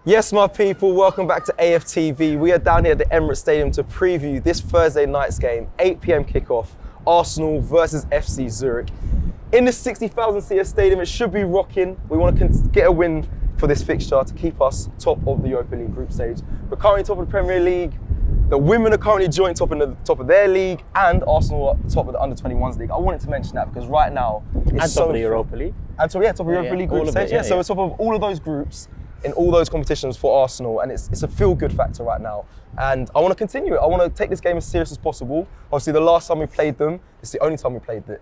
Yes, my people, welcome back to AFTV. We are down here at the Emirates Stadium to preview this Thursday night's game, 8 p.m. kickoff, Arsenal versus FC Zurich. In the 60,000 seater stadium, it should be rocking. We want to get a win for this fixture to keep us top of the Europa League group stage. We're currently top of the Premier League. The women are currently joint top of their league, and Arsenal are top of the under-21s league. I wanted to mention that because right now it's top of the Europa League. And top of the Europa League group stage. So we're top of all of those groups in all those competitions for Arsenal, and it's a feel-good factor right now. And I want to continue it. I want to take this game as serious as possible. Obviously, the last time we played them, it's the only time we played the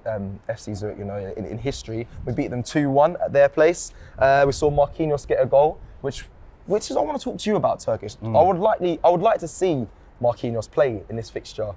FC Zurich, in history. We beat them 2-1 at their place. We saw Marquinhos get a goal, which is I want to talk to you about, Turkish. I would like to see Marquinhos play in this fixture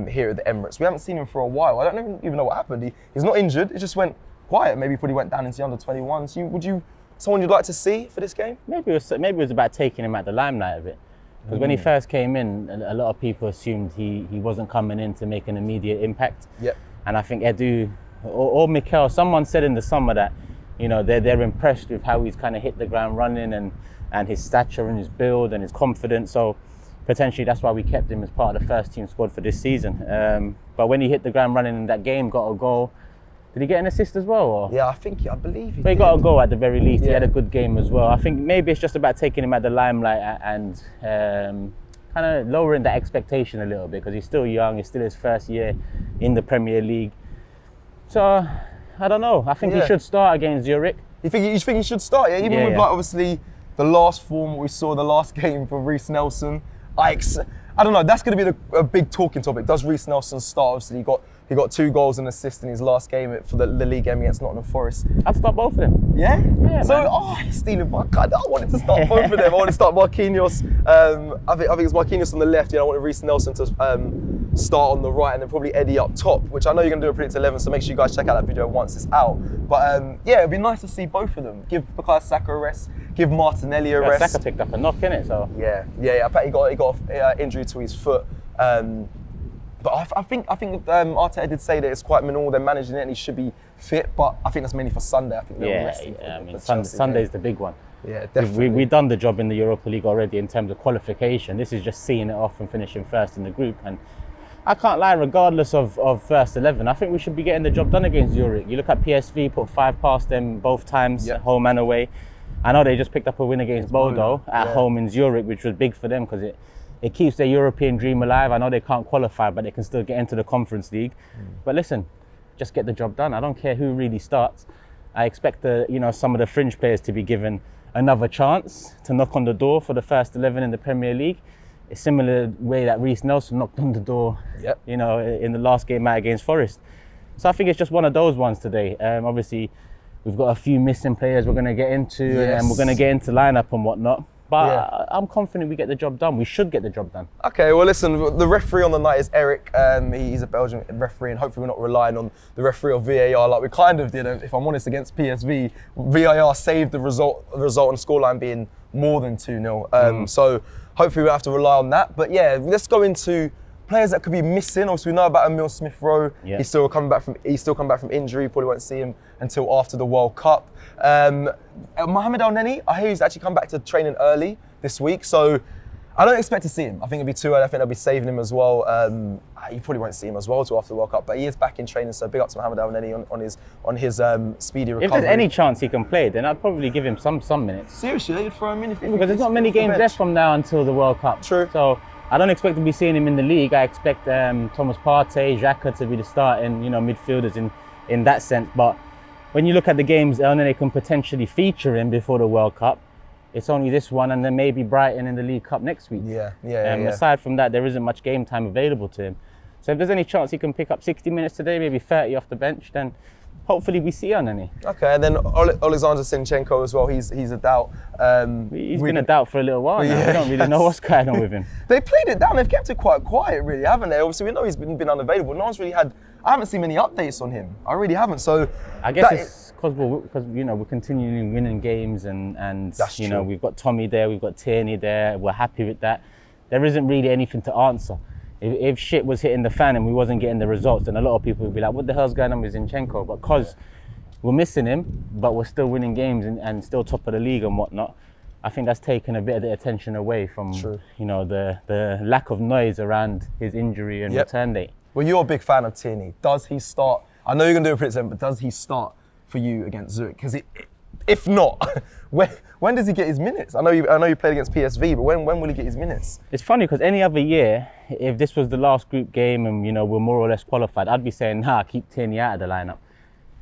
here at the Emirates. We haven't seen him for a while. I don't even know what happened. He's not injured. It just went quiet. Maybe he probably went down into the under-21s. Someone you'd like to see for this game? Maybe it was about taking him out the limelight a bit. Because when he first came in, a lot of people assumed he wasn't coming in to make an immediate impact. Yep. And I think Edu or Mikel, someone said in the summer that, they're impressed with how he's kind of hit the ground running and his stature and his build and his confidence. So potentially that's why we kept him as part of the first team squad for this season. But when he hit the ground running in that game, got a goal. Did he get an assist as well? Or? Yeah, I believe he did. He got a goal at the very least. Yeah. He had a good game as well. I think maybe it's just about taking him at the limelight and kind of lowering that expectation a little bit, because he's still young. It's still his first year in the Premier League. So, I don't know. I think he should start against Zurich. You think he should start? Yeah, even with obviously the last form we saw, the last game for Reiss Nelson. I don't know. That's going to be a big talking topic. Does Reiss Nelson start? Obviously, he got 2 goals and assists in his last game for the league game against Nottingham Forest. I'd start both of them. Yeah? Yeah, so, he's stealing my card. I wanted to start both of them. I want to start Marquinhos. I think it's Marquinhos on the left. I wanted Reiss Nelson to start on the right, and then probably Eddie up top, which I know you're going to do a Predicted 11, so make sure you guys check out that video once it's out. But it'd be nice to see both of them. Give Bukayo Saka a rest. Give Martinelli a rest. Saka picked up a knock, innit? So Yeah. I bet he got an injury to his foot. But I think Arteta did say that it's quite minimal. They're managing it and he should be fit. But I think that's mainly for Sunday. I think they're resting. Sunday's the big one. Yeah, definitely. We've done the job in the Europa League already in terms of qualification. This is just seeing it off and finishing first in the group. And I can't lie, regardless of first 11, I think we should be getting the job done against Zurich. You look at PSV, put 5 past them both times, home and away. I know they just picked up a win against Bodo at home in Zurich, which was big for them because it keeps their European dream alive. I know they can't qualify, but they can still get into the Conference League. But listen, just get the job done. I don't care who really starts. I expect some of the fringe players to be given another chance to knock on the door for the first 11 in the Premier League. A similar way that Reiss Nelson knocked on the door, in the last game out against Forest. So I think it's just one of those ones today. Obviously, we've got a few missing players we're going to get into, and we're going to get into lineup and whatnot. But I'm confident we get the job done. We should get the job done. Okay, well listen, the referee on the night is Eric. He's a Belgian referee, and hopefully we're not relying on the referee or VAR like we kind of did, if I'm honest, against PSV. VAR saved the result and scoreline being more than 2-0. So hopefully we don't have to rely on that. But let's go into players that could be missing. Obviously, we know about Emil Smith-Rowe. Yeah. He's still coming back from injury. Probably won't see him until after the World Cup. Mohamed El-Neni, I hear he's actually come back to training early this week, so I don't expect to see him. I think it'll be too early. I think they'll be saving him as well. You probably won't see him as well till after the World Cup, but he is back in training. So big up to Mohamed El-Neni on his speedy recovery. If there's any chance he can play, then I'd probably give him some minutes. Seriously, you'd throw him in because there's not many games left from now until the World Cup. True. So I don't expect to be seeing him in the league. I expect Thomas Partey, Xhaka to be the starting, midfielders in that sense. But when you look at the games El-Neni can potentially feature in before the World Cup, it's only this one and then maybe Brighton in the League Cup next week. Aside from that, there isn't much game time available to him. So if there's any chance he can pick up 60 minutes today, maybe 30 off the bench, then hopefully we see El-Neni. Okay, and then Alexander Zinchenko as well, he's a doubt. He's been a doubt for a little while now. We don't really know what's going on with him. They played it down, they've kept it quite quiet really, haven't they? Obviously we know he's been unavailable. No one's really I haven't seen many updates on him. I really haven't. So I guess it's because we're continuing winning games and we've got Tommy there, we've got Tierney there. We're happy with that. There isn't really anything to answer. If shit was hitting the fan and we wasn't getting the results, then a lot of people would be like, "What the hell's going on with Zinchenko?" But because we're missing him, but we're still winning games and still top of the league and whatnot, I think that's taken a bit of the attention away from, you know, the lack of noise around his injury and return date. Well, you're a big fan of Tierney. Does he start? I know you're going to do a prediction, but does he start for you against Zurich? Because if not, when does he get his minutes? I know you played against PSV, but when will he get his minutes? It's funny because any other year, if this was the last group game and, you know, we're more or less qualified, I'd be saying, nah, keep Tierney out of the lineup.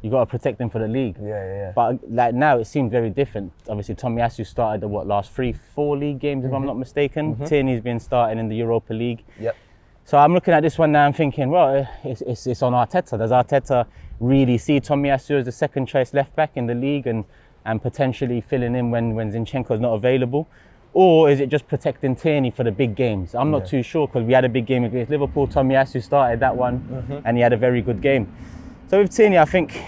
You got to protect him for the league. Yeah. But like now, it seems very different. Obviously, Tomiyasu started the last 3-4 league games, if I'm not mistaken. Tierney's been starting in the Europa League. Yep. So I'm looking at this one now and thinking, well, it's on Arteta. Does Arteta really see Tomiyasu as the second choice left back in the league and potentially filling in when Zinchenko's not available? Or is it just protecting Tierney for the big games? I'm not too sure, because we had a big game against Liverpool. Tomiyasu started that one and he had a very good game. So with Tierney, I think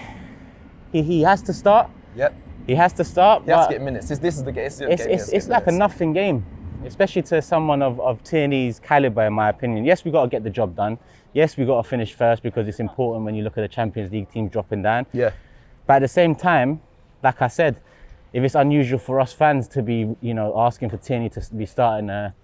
he has to start. Yep. He has to start. He has to get minutes. This is the game. It's like a nothing game, especially to someone of Tierney's calibre, in my opinion. Yes, we got to get the job done. Yes, we got to finish first, because it's important when you look at the Champions League teams dropping down. Yeah. But at the same time, like I said, if it's unusual for us fans to be, you know, asking for Tierney to be starting a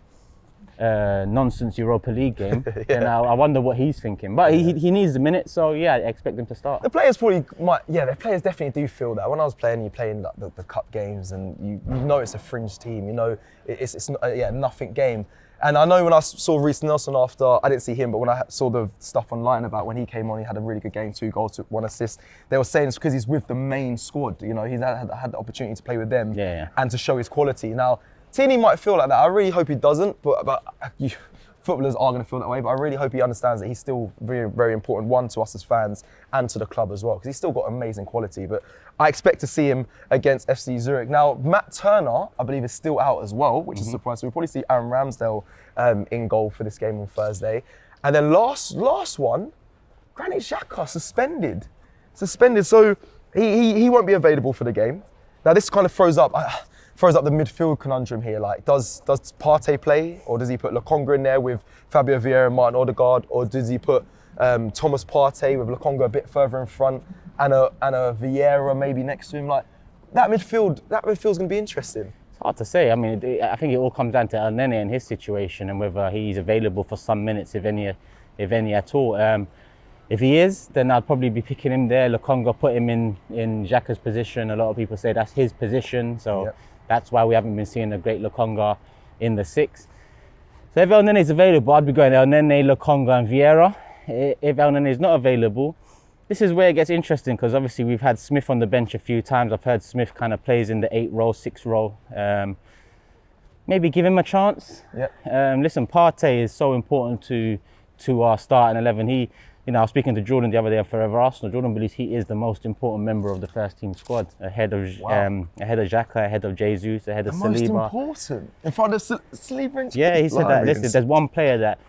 nonsense Europa League game, then I wonder what he's thinking. But he needs the minutes, so yeah, I expect him to start. The players probably might, the players definitely do feel that. When I was playing, you're playing like the cup games, and you know it's a fringe team. You know it's nothing game. And I know when I saw Reece Nelson after, I didn't see him, but when I saw the stuff online about when he came on, he had a really good game, 2 goals, 1 assist. They were saying it's because he's with the main squad. You know, he's had the opportunity to play with them and to show his quality. Now, Tierney might feel like that. I really hope he doesn't, but footballers are going to feel that way. But I really hope he understands that he's still very, very important, one, to us as fans and to the club as well, because he's still got amazing quality. But I expect to see him against FC Zurich. Now, Matt Turner, I believe, is still out as well, which is a surprise. So we'll probably see Aaron Ramsdale in goal for this game on Thursday. And then last one, Granit Xhaka suspended. So he won't be available for the game. Now, this kind of throws up the midfield conundrum here. Like, does Partey play, or does he put Lokonga in there with Fabio Vieira and Martin Odegaard, or does he put Thomas Partey with Lokonga a bit further in front and a Vieira maybe next to him? Like, that midfield's going to be interesting. It's hard to say. I mean, I think it all comes down to El Nene and his situation and whether he's available for some minutes, if any at all. If he is, then I'd probably be picking him there. Lokonga, put him in Xhaka's position. A lot of people say that's his position, so that's why we haven't been seeing a great Lokonga in the 6. So if El Nene is available, I'd be going El Nene, Lokonga and Vieira. If El Nene is not available, this is where it gets interesting, because obviously we've had Smith on the bench a few times. I've heard Smith kind of plays in the 8 role, 6 role. Maybe give him a chance. Listen, Partey is so important to our starting 11. I was speaking to Jordan the other day on Forever Arsenal. Jordan believes he is the most important member of the first team squad, ahead of Xhaka, ahead of Jesus, ahead of Saliba. Most important? In front of Saliba? Yeah, he said that. Listen, there's one player that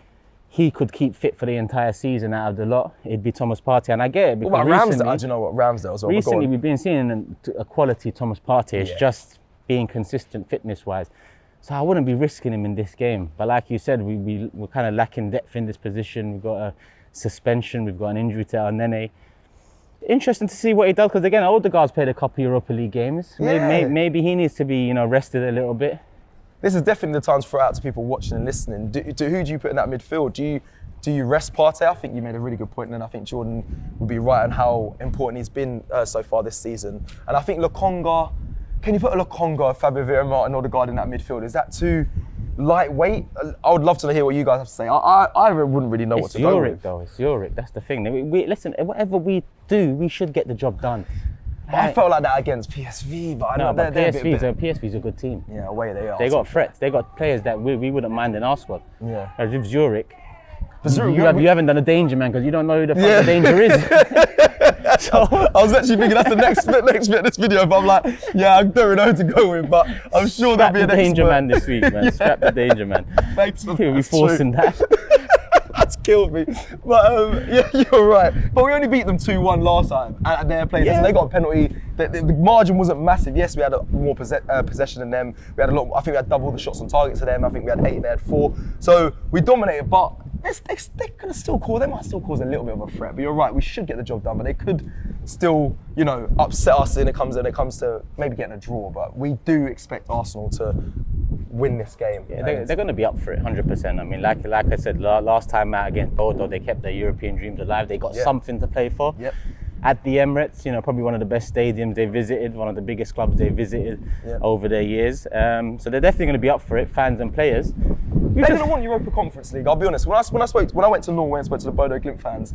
he could keep fit for the entire season out of the lot. It'd be Thomas Partey, and I get it. What about Ramsdale? Do you know what Ramsdale as well? Recently, we've been seeing a quality Thomas Partey. It's just being consistent fitness-wise. So I wouldn't be risking him in this game. But like you said, we're kind of lacking depth in this position. We've got a suspension, we've got an injury to El Nene. Interesting to see what he does, because again, Odegaard's played a couple Europa League games. Maybe he needs to be, rested a little bit. This is definitely the time to throw out to people watching and listening. Who do you put in that midfield? Do you rest Partey? I think you made a really good point, and I think Jordan would be right on how important he's been so far this season. And I think Lokonga, can you put a Lokonga, Fabio Vieira, Martin Odegaard in that midfield? Is that too lightweight? I would love to hear what you guys have to say. I wouldn't really know what to go with. It's Zurich, that's the thing. Listen, whatever we do, we should get the job done. I felt like that against PSV, but I know PSV's a good team. Yeah, away they are. They got threats. They got players that we wouldn't mind in our squad. Yeah. As with Zurich, you haven't done a danger man, because you don't know who the fuck the danger is. So I was actually thinking that's the next bit of this video, but I'm like, I don't really know who to go with, but I'm sure there'll be an danger man this week, man. Scrap the danger man. Thanks for He'll be forcing that. That's killed me. But you're right. But we only beat them 2-1 last time at their place. Yeah. So they got a penalty. The margin wasn't massive. Yes, we had more possession than them. We had I think we had double the shots on target to them. I think we had 8, they had 4. So we dominated, but they're going to still cause, they might still cause a little bit of a threat, but you're right, we should get the job done, but they could still, you know, upset us when it comes to maybe getting a draw, but we do expect Arsenal to win this game. Yeah, they're going to be up for it, 100%. I mean, like I said, last time out against Bodo, they kept their European dreams alive. They got something to play for. Yep. At the Emirates, you know, probably one of the best stadiums they visited, one of the biggest clubs they visited over their years. So they're definitely going to be up for it, fans and players. They're going to want Europa Conference League. I'll be honest. When I went to Norway and spoke to the Bodo Glimt fans,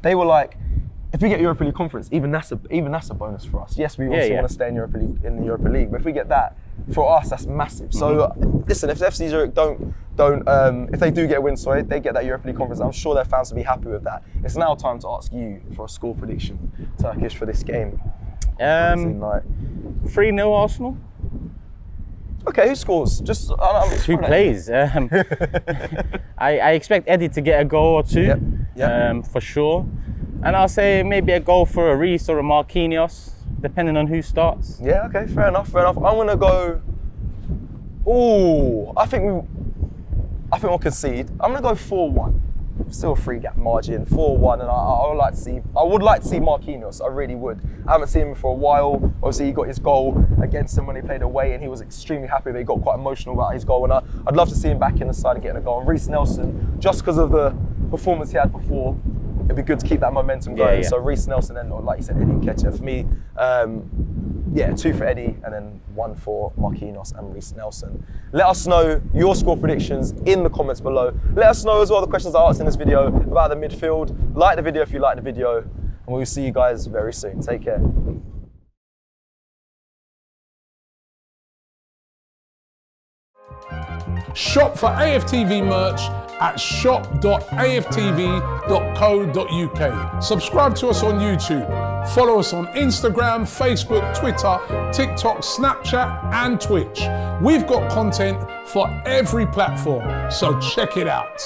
they were like, if we get Europa League Conference, even that's a bonus for us. Yes, we also want to stay in the Europa League, but if we get that, for us that's massive. So listen, if FC Zurich if they do get a win, they get that Europa League Conference, I'm sure their fans will be happy with that. It's now time to ask you for a score prediction, Turkish, for this game. 3-0 Arsenal. Okay, who scores? Just who plays? I expect Eddie to get a goal or two, for sure. And I'll say maybe a goal for a Reece or a Marquinhos, depending on who starts. Yeah, okay, fair enough. I'm gonna go. I think we'll concede. I'm gonna go 4-1. Still a 3-gap margin, 4-1, and I would like to see Marquinhos. I really would. I haven't seen him for a while. Obviously, he got his goal against him when he played away, and he was extremely happy. But he got quite emotional about his goal, and I'd love to see him back in the side and getting a goal. And Reece Nelson, just because of the performance he had before, it'd be good to keep that momentum going. So Reece Nelson and, like you said, Eddie Nketiah. For me, 2 for Eddie and then 1 for Marquinhos and Reece Nelson. Let us know your score predictions in the comments below. Let us know as well the questions I asked in this video about the midfield. Like the video if you like the video, and we'll see you guys very soon. Take care. Shop for AFTV merch at shop.aftv.co.uk. Subscribe to us on YouTube. Follow us on Instagram, Facebook, Twitter, TikTok, Snapchat, and Twitch. We've got content for every platform, so check it out.